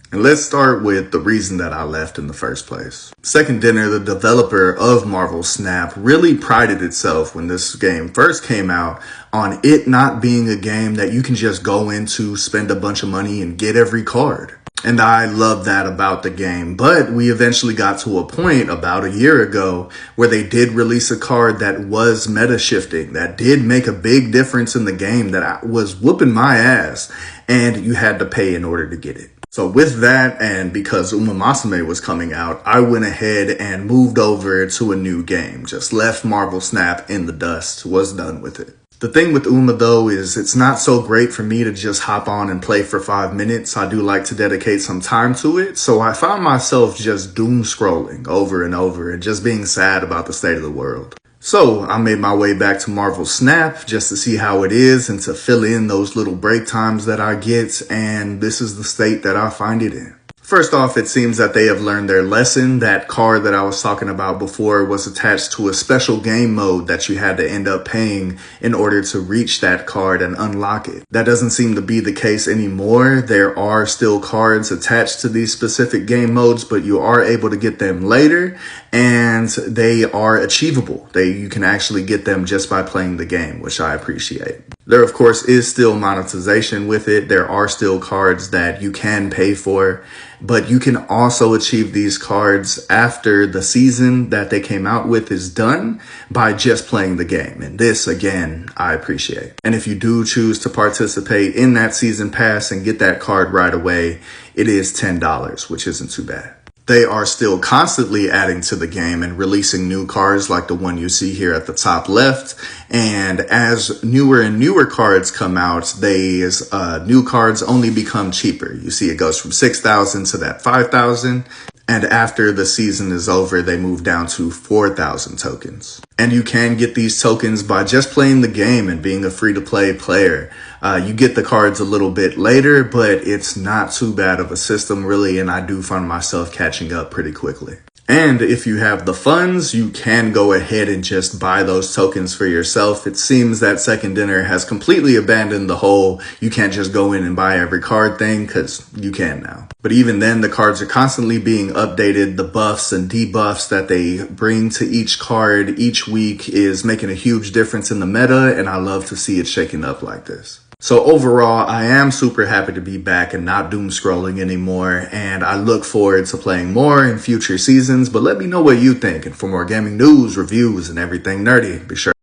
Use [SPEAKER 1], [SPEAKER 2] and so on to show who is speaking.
[SPEAKER 1] And let's start with the reason that I left in the first place. Second Dinner, the developer of Marvel Snap, really prided itself when this game first came out on it not being a game that you can just go into, spend a bunch of money, and get every card. And I love that about the game. But we eventually got to a point about a year ago where they did release a card that was meta shifting, that did make a big difference in the game, that was whooping my ass, and you had to pay in order to get it. So with that, and because Umamatsumi was coming out, I went ahead and moved over to a new game. Just left Marvel Snap in the dust, was done with it. The thing with Uma though is it's not so great for me to just hop on and play for 5 minutes. I do like to dedicate some time to it. So I found myself just doom scrolling over and over and just being sad about the state of the world. So I made my way back to Marvel Snap just to see how it is and to fill in those little break times that I get. And this is the state that I find it in. First off, it seems that they have learned their lesson. That card that I was talking about before was attached to a special game mode that you had to end up paying in order to reach that card and unlock it. That doesn't seem to be the case anymore. There are still cards attached to these specific game modes, but you are able to get them later and they are achievable. You can actually get them just by playing the game, which I appreciate. There, of course, is still monetization with it. There are still cards that you can pay for, but you can also achieve these cards after the season that they came out with is done by just playing the game. And this, again, I appreciate. And if you do choose to participate in that season pass and get that card right away, it is $10, which isn't too bad. They are still constantly adding to the game and releasing new cards like the one you see here at the top left. And as newer and newer cards come out, these new cards only become cheaper. You see it goes from 6,000 to that 5,000. And after the season is over, they move down to 4,000 tokens. And you can get these tokens by just playing the game and being a free-to-play player. You get the cards a little bit later, but it's not too bad of a system, really, and I do find myself catching up pretty quickly. And if you have the funds, you can go ahead and just buy those tokens for yourself. It seems that Second Dinner has completely abandoned the whole you can't just go in and buy every card thing, because you can now. But even then, the cards are constantly being updated. The buffs and debuffs that they bring to each card each week is making a huge difference in the meta, and I love to see it shaking up like this. So overall, I am super happy to be back and not doom scrolling anymore, and I look forward to playing more in future seasons, but let me know what you think. And for more gaming news, reviews, and everything nerdy, be sure